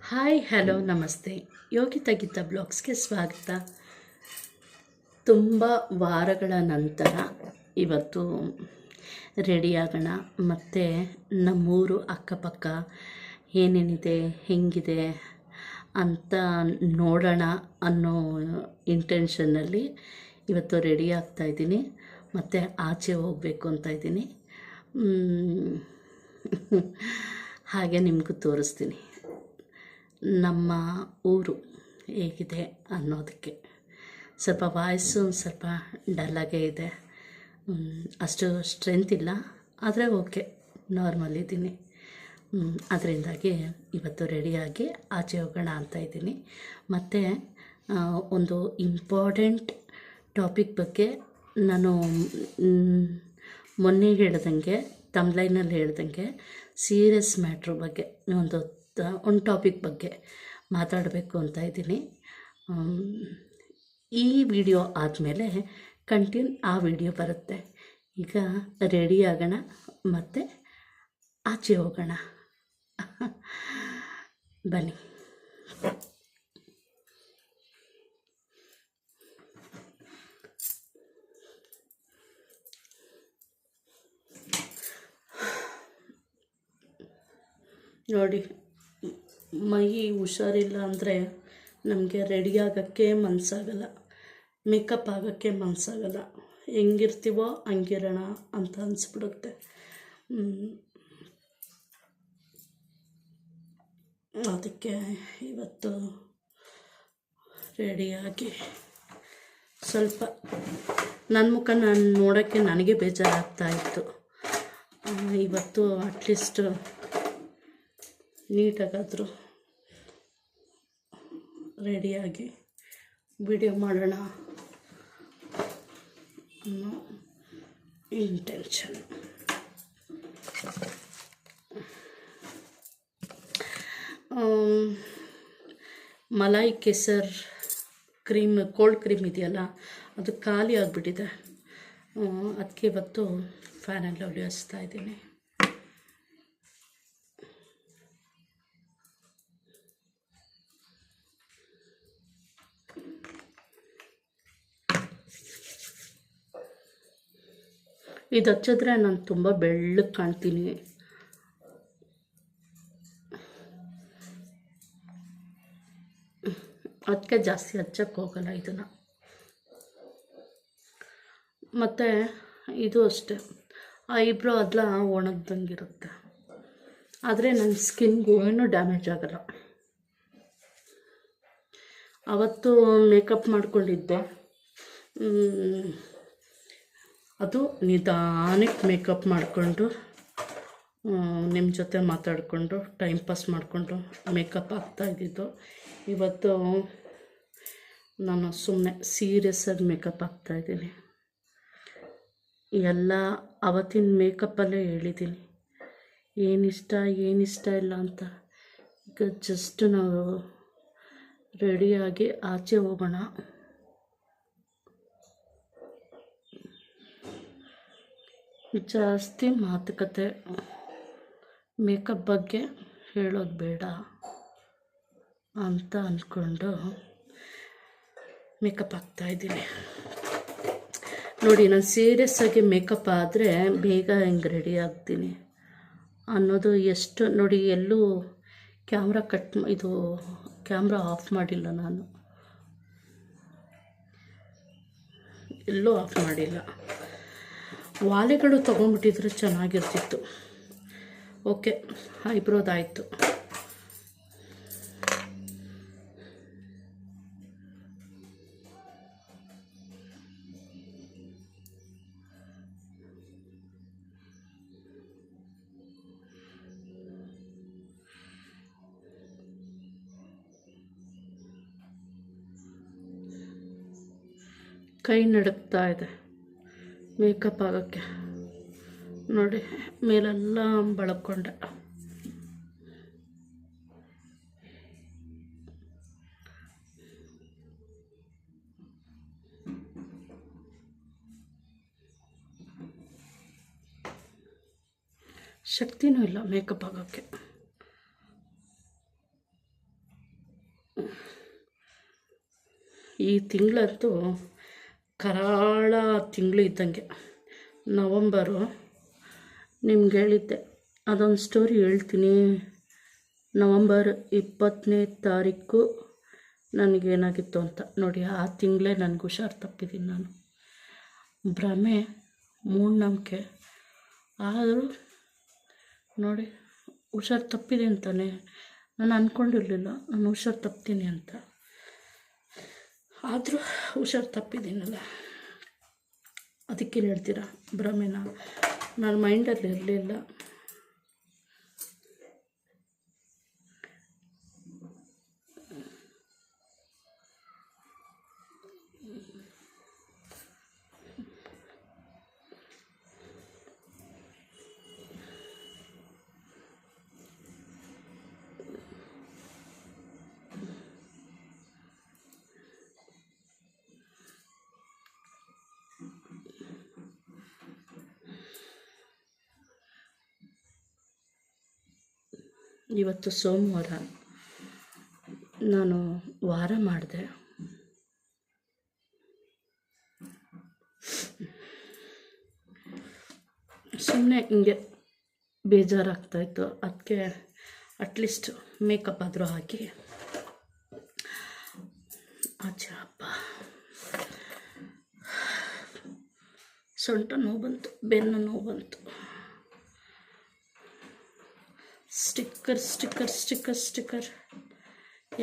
Hi hello ನಮಸ್ತೆ. ಯೋಗಿತಾ ಗೀತಾ ಬ್ಲಾಗ್ಸ್ಗೆ ಸ್ವಾಗತ. ತುಂಬ ವಾರಗಳ ನಂತರ ಇವತ್ತು ರೆಡಿಯಾಗೋಣ ಮತ್ತು ನಮ್ಮೂರು ಅಕ್ಕಪಕ್ಕ ಏನೇನಿದೆ ಹೆಂಗಿದೆ ಅಂತ ನೋಡೋಣ ಅನ್ನೋ ಇಂಟೆನ್ಷನ್ನಲ್ಲಿ ಇವತ್ತು ರೆಡಿ ಆಗ್ತಾಯಿದ್ದೀನಿ. ಮತ್ತು ಆಚೆ ಹೋಗಬೇಕು ಅಂತ ಇದ್ದೀನಿ. ಹಾಗೆ ನಿಮಗೂ ತೋರಿಸ್ತೀನಿ ನಮ್ಮ ಊರು ಹೇಗಿದೆ ಅನ್ನೋದಕ್ಕೆ. ಸ್ವಲ್ಪ ವಾಯ್ಸು ಸ್ವಲ್ಪ ಡಲ್ಲಾಗೇ ಇದೆ, ಅಷ್ಟು ಸ್ಟ್ರೆಂತ್ ಇಲ್ಲ, ಆದರೆ ಓಕೆ, ನಾರ್ಮಲ್ ಇದ್ದೀನಿ. ಅದರಿಂದಾಗಿ ಇವತ್ತು ರೆಡಿಯಾಗಿ ಆಚೆ ಹೋಗೋಣ ಅಂತ ಇದ್ದೀನಿ. ಮತ್ತು ಒಂದು ಇಂಪಾರ್ಟೆಂಟ್ ಟಾಪಿಕ್ ಬಗ್ಗೆ ನಾನು ಮೊನ್ನೆ ಹೇಳ್ದಂಗೆ ತಮ್ಲೈನಲ್ಲಿ ಹೇಳ್ದಂಗೆ ಸೀರಿಯಸ್ ಮ್ಯಾಟ್ರ್ ಬಗ್ಗೆ ಒಂದು ಟಾಪಿಕ್ ಬಗ್ಗೆ ಮಾತಾಡಬೇಕು ಅಂತ ಇದ್ದೀನಿ. ಈ ವಿಡಿಯೋ ಆದಮೇಲೆ ಆ ವಿಡಿಯೋ ಬರುತ್ತೆ. ಈಗ ರೆಡಿ ಆಗೋಣ ಮತ್ತು ಆಚೆ ಹೋಗೋಣ. ಬನ್ನಿ. ನೋಡಿ, ಮೈ ಹುಷಾರಿಲ್ಲ ಅಂದರೆ ನಮಗೆ ರೆಡಿ ಆಗೋಕ್ಕೆ ಮನಸ್ಸಾಗಲ್ಲ, ಮೇಕಪ್ ಆಗೋಕ್ಕೆ ಮನಸ್ಸಾಗಲ್ಲ. ಹೆಂಗಿರ್ತೀವೋ ಹಂಗಿರೋಣ ಅಂತ ಅನಿಸ್ಬಿಡುತ್ತೆ. ಅದಕ್ಕೆ ಇವತ್ತು ರೆಡಿಯಾಗಿ ಸ್ವಲ್ಪ ನನ್ನ ಮುಖ ನಾನು ನೋಡೋಕ್ಕೆ ನನಗೆ ಬೇಜಾರಾಗ್ತಾಯಿತ್ತು. ಇವತ್ತು ಅಟ್ಲೀಸ್ಟ್ ನೀಟಾಗಾದರೂ ರೆಡಿಯಾಗಿ ವಿಡಿಯೋ ಮಾಡೋಣ ಅನ್ನೋ intention. Malai Kesar cream, cold cream ಇದೆಯಲ್ಲ, ಅದು ಖಾಲಿ ಆಗಿಬಿಟ್ಟಿದೆ. ಅದಕ್ಕೆ ಇವತ್ತು ಫ್ಯಾನಲ್ಲಿ ಹೊಲಿಸ್ತಾ ಇದ್ದೀನಿ. ಇದು ಹಚ್ಚಿದ್ರೆ ನಾನು ತುಂಬ ಬೆಳ್ಳಗೆ ಕಾಣ್ತೀನಿ. ಅದಕ್ಕೆ ಜಾಸ್ತಿ ಹಚ್ಚಕ್ಕೆ ಹೋಗಲ್ಲ ಇದನ್ನು. ಮತ್ತು ಇದು ಅಷ್ಟೇ, ಐಬ್ರೋ ಅದೆಲ್ಲ ಒಣಗ್ದಂಗಿರುತ್ತೆ, ಆದರೆ ನನ್ನ ಸ್ಕಿನ್ಗೂ ಏನೂ ಡ್ಯಾಮೇಜ್ ಆಗಲ್ಲ. ಅವತ್ತು ಮೇಕಪ್ ಮಾಡ್ಕೊಂಡಿದ್ದೆ, ಅದು ನಿಧಾನಕ್ಕೆ ಮೇಕಪ್ ಮಾಡಿಕೊಂಡು ನಿಮ್ಮ ಜೊತೆ ಮಾತಾಡಿಕೊಂಡು ಟೈಮ್ ಪಾಸ್ ಮಾಡಿಕೊಂಡು ಮೇಕಪ್ ಆಗ್ತಾಯಿದ್ದಿದ್ದು. ಇವತ್ತು ನಾನು ಸುಮ್ಮನೆ ಸೀರಿಯಸ್ಸಾಗಿ ಮೇಕಪ್ ಆಗ್ತಾಯಿದ್ದೀನಿ. ಎಲ್ಲ ಅವತ್ತಿನ ಮೇಕಪ್ಪಲ್ಲೇ ಹೇಳಿದ್ದೀನಿ, ಏನಿಷ್ಟ ಇಲ್ಲ ಅಂತ. ಈಗ ಜಸ್ಟ್ ನಾವು ರೆಡಿಯಾಗಿ ಆಚೆ ಹೋಗೋಣ. ಜಾಸ್ತಿ ಮಾತುಕತೆ ಮೇಕಪ್ ಬಗ್ಗೆ ಹೇಳೋದು ಬೇಡ ಅಂತ ಅಂದ್ಕೊಂಡು ಮೇಕಪ್ ಆಗ್ತಾಯಿದ್ದೀನಿ. ನೋಡಿ, ನಾನು ಸೀರಿಯಸ್ಸಾಗಿ ಮೇಕಪ್ ಆದರೆ ಬೇಗ ಹೆಂಗೆ ರೆಡಿ ಆಗ್ತೀನಿ ಅನ್ನೋದು ಎಷ್ಟು ನೋಡಿ. ಎಲ್ಲೂ ಕ್ಯಾಮ್ರಾ ಆಫ್ ಮಾಡಿಲ್ಲ, ನಾನು ಎಲ್ಲೂ ಆಫ್ ಮಾಡಿಲ್ಲ. ವಾಲೆಗಳು ತೊಗೊಂಡ್ಬಿಟ್ಟಿದ್ರೆ ಚೆನ್ನಾಗಿರ್ತಿತ್ತು. ಓಕೆ, ಐಬ್ರೋದಾಯಿತು. ಕೈ ನಡುಕ್ತಾ ಇದೆ ಮೇಕಪ್ ಆಗೋಕ್ಕೆ. ನೋಡಿ, ಮೇಲೆಲ್ಲ ಬಳಕೊಂಡೆ. ಶಕ್ತಿನೂ ಇಲ್ಲ ಮೇಕಪ್ ಆಗೋಕ್ಕೆ. ಈ ತಿಂಗಳಂತೂ ಕರಾಳ ತಿಂಗಳು ಇದ್ದಂಗೆ. ನವಂಬರು ನಿಮ್ಗೆ ಹೇಳಿದ್ದೆ, ಅದೊಂದು ಸ್ಟೋರಿ ಹೇಳ್ತೀನಿ. ನವಂಬರ್ 20ನೇ ತಾರೀಕು ನನಗೇನಾಗಿತ್ತು ಅಂತ ನೋಡಿ. ಆ ತಿಂಗಳೇ ನನಗೆ ಹುಷಾರು ತಪ್ಪಿದ್ದೀನಿ ನಾನು. ಭ್ರಮೆ, ಮೂಢನಂಬಿಕೆ, ಆದರೂ ನೋಡಿ ಹುಷಾರು ತಪ್ಪಿದೆ ಅಂತಾನೆ ನಾನು ಅಂದ್ಕೊಂಡಿರಲಿಲ್ಲ ನಾನು ಹುಷಾರು ತಪ್ತೀನಿ ಅಂತ. ಆದರೂ ಹುಷಾರು ತಪ್ಪಿದ್ದೀನಲ್ಲ, ಅದಕ್ಕೇನು ಹೇಳ್ತೀರಾ ಭ್ರಮೆನ? ನನ್ನ ಮೈಂಡಲ್ಲಿ ಇರಲಿಲ್ಲ. ಇವತ್ತು ಸೋಮವಾರ, ನಾನು ವಾರ ಮಾಡಿದೆ. ಸುಮ್ಮನೆ ಹಿಂಗೆ ಬೇಜಾರಾಗ್ತಾಯಿತ್ತು. ಅದಕ್ಕೆ ಅಟ್ಲೀಸ್ಟ್ ಮೇಕಪ್ ಆದರೂ ಹಾಕಿ ಅಚ್ಚಪ್ಪ. ಸೊಂಟ ನೋವು ಬಂತು, ಬೆನ್ನು ನೋವು ಬಂತು. ಸ್ಟಿಕ್ಕರ್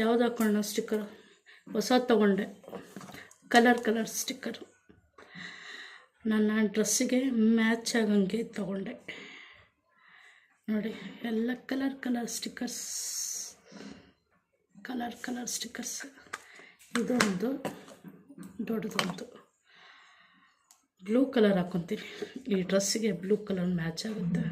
ಯಾವ್ದು ಹಾಕೊಳ್ಳೋಣ? ಸ್ಟಿಕ್ಕರ್ ಹೊಸ ತೊಗೊಂಡೆ, ಕಲರ್ ಸ್ಟಿಕ್ಕರು. ನನ್ನ ಡ್ರೆಸ್ಸಿಗೆ ಮ್ಯಾಚ್ ಆಗಂಗೆ ತೊಗೊಂಡೆ ನೋಡಿ. ಎಲ್ಲ ಕಲರ್ ಸ್ಟಿಕ್ಕರ್ಸ್. ಇದೊಂದು ದೊಡ್ಡದೊಂದು ಬ್ಲೂ ಕಲರ್ ಹಾಕ್ಕೊತೀನಿ. ಈ ಡ್ರೆಸ್ಸಿಗೆ ಬ್ಲೂ ಕಲರ್ ಮ್ಯಾಚ್ ಆಗುತ್ತೆ.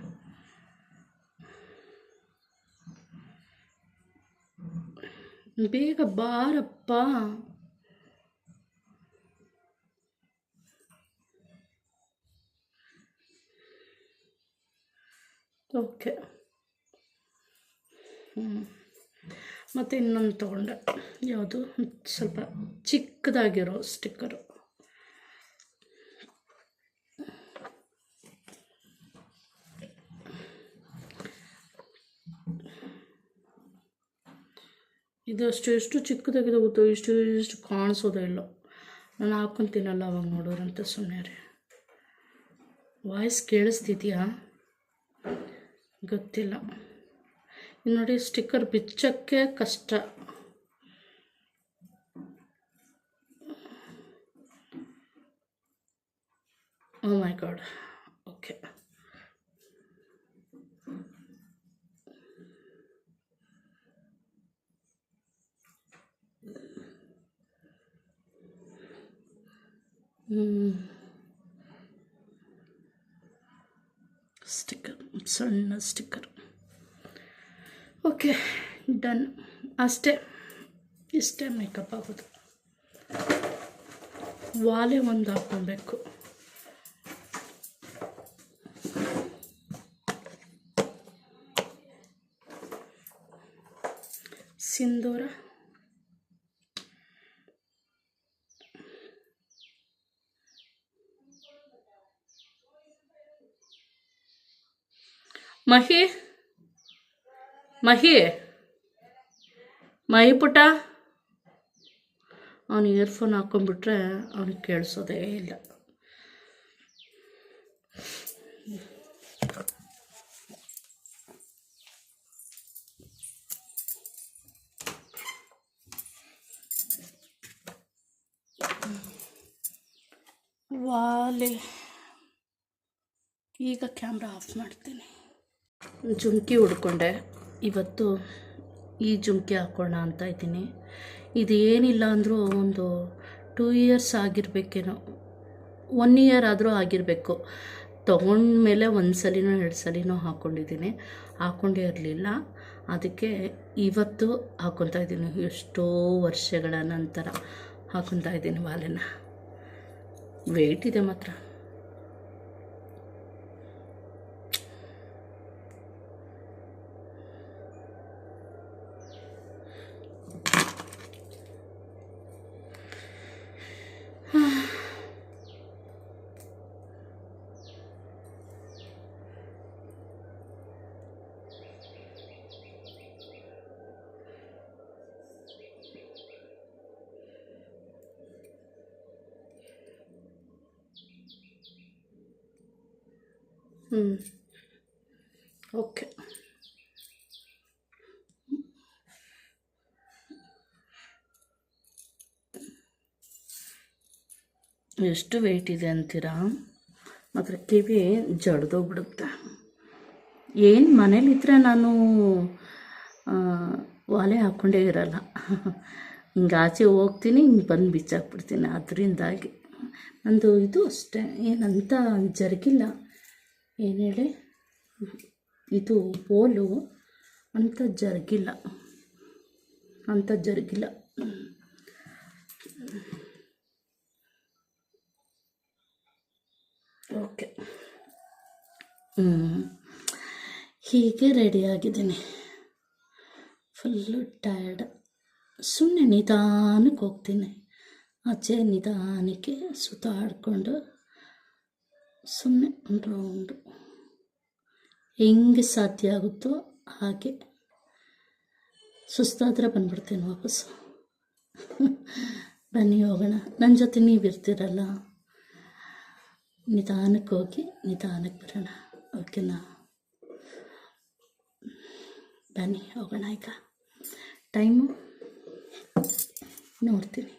ಬೇಗ ಬಾರಪ್ಪ. ಓಕೆ. ಮತ್ತು ಇನ್ನೊಂದು ತೊಗೊಂಡೆ, ಯಾವುದು ಸ್ವಲ್ಪ ಚಿಕ್ಕದಾಗಿರೋ ಸ್ಟಿಕ್ಕರು. ಇದು ಎಷ್ಟು ಚಿಕ್ಕದಾಗಿದೆ ಗೊತ್ತೋ, ಇಷ್ಟು ಕಾಣಿಸೋದೇ ಇಲ್ಲ. ನಾನು ಹಾಕ್ಕೊತೀನಲ್ಲ ಅವಾಗ ನೋಡೋರಂತ ಸುಮ್ಮನೆ ರೀ. ವಾಯ್ಸ್ ಕೇಳಿಸ್ತಿದೆಯಾ ಗೊತ್ತಿಲ್ಲ. ಇನ್ನು ನೋಡಿ, ಸ್ಟಿಕ್ಕರ್ ಬಿಚ್ಚೋಕ್ಕೆ ಕಷ್ಟ. ಓ ಮೈ ಗಾಡ್. ಓಕೆ, ಸ್ಟಿಕ್ಕರ್, ಸಣ್ಣ ಸ್ಟಿಕ್ಕರ್. Okay, done. ಇಷ್ಟೇ ಮೇಕಪ್ ಆಗೋದು. ವಾಲೆ ಒಂದು ಹಾಕ್ಕೊಬೇಕು. ಸಿಂಧೂರ, ಮಹಿ ಪುಟ, ಅವನು ಇಯರ್ಫೋನ್ ಹಾಕ್ಕೊಂಡ್ಬಿಟ್ರೆ ಅವನಿಗೆ ಕೇಳಿಸೋದೇ ಇಲ್ಲ. ವಾಲೆ, ಈಗ ಕ್ಯಾಮ್ರಾ ಆಫ್ ಮಾಡ್ತೀನಿ. ಜುಮ್ಕಿ ಹುಡ್ಕೊಂಡೆ. ಇವತ್ತು ಈ ಜುಮ್ಕಿ ಹಾಕೋಣ ಅಂತ ಇದ್ದೀನಿ. ಇದು ಏನಿಲ್ಲ ಅಂದರೂ ಒಂದು 2 ಇಯರ್ಸ್ ಆಗಿರಬೇಕೇನೋ, 1 ಇಯರ್ ಆದರೂ ಆಗಿರಬೇಕು. ತೊಗೊಂಡ್ಮೇಲೆ 1 ಸಲಿನೋ 2 ಸಲಿನೋ ಹಾಕ್ಕೊಂಡಿದ್ದೀನಿ, ಹಾಕ್ಕೊಂಡೇ ಇರಲಿಲ್ಲ. ಅದಕ್ಕೆ ಇವತ್ತು ಹಾಕ್ಕೊತಾ ಇದ್ದೀನಿ. ಎಷ್ಟೋ ವರ್ಷಗಳ ನಂತರ ಹಾಕ್ಕೊತಾ ಇದ್ದೀನಿ ವಾಲೆನ. ವೆಯ್ಟ್ ಇದೆ ಮಾತ್ರ. ಓಕೆ. ಎಷ್ಟು ವೆಯ್ಟ್ ಇದೆ ಅಂತೀರಾ? ಮಾತ್ರ ಕಿವಿ ಜಡ್ದೋಗ್ಬಿಡುತ್ತೆ. ಏನು ಮನೇಲಿದ್ದರೆ ನಾನು ಒಲೆ ಹಾಕ್ಕೊಂಡೇ ಇರಲ್ಲ. ಹಿಂಗೆ ಆಚೆ ಹೋಗ್ತೀನಿ, ಹಿಂಗೆ ಬಂದು ಬಿಚ್ಚಾಕ್ಬಿಡ್ತೀನಿ. ಅದರಿಂದಾಗಿ ನಂದು ಇದು ಅಷ್ಟೇ, ಏನಂತ ಜರುಗಿಲ್ಲ. ಏನು ಹೇಳಿ, ಇದು ಪೋಲು ಅಂತ ಜರುಗಿಲ್ಲ. ಓಕೆ. ಹೀಗೆ ರೆಡಿಯಾಗಿದ್ದೀನಿ. Full tired. ಸುಮ್ಮನೆ ನಿಧಾನಕ್ಕೆ ಹೋಗ್ತೀನಿ ಆಚೆ, ನಿಧಾನಕ್ಕೆ ಸುತ್ತಾಡಿಕೊಂಡು ಸುಮ್ಮನೆ ಒಂದು ರೌಂಡು ಹೆಂಗೆ ಸಾಧ್ಯ ಆಗುತ್ತೋ ಹಾಗೆ. ಸುಸ್ತಾದರೆ ಬಂದ್ಬಿಡ್ತೀನಿ ವಾಪಸ್ಸು. ಬನ್ನಿ ಹೋಗೋಣ, ನನ್ನ ಜೊತೆ ನೀವು ಇರ್ತೀರಲ್ಲ. ನಿಧಾನಕ್ಕೆ ಹೋಗಿ ನಿಧಾನಕ್ಕೆ ಬರೋಣ, ಓಕೆನಾ? ಬನ್ನಿ ಹೋಗೋಣ. ಈಗ ಟೈಮು ನೋಡ್ತೀನಿ.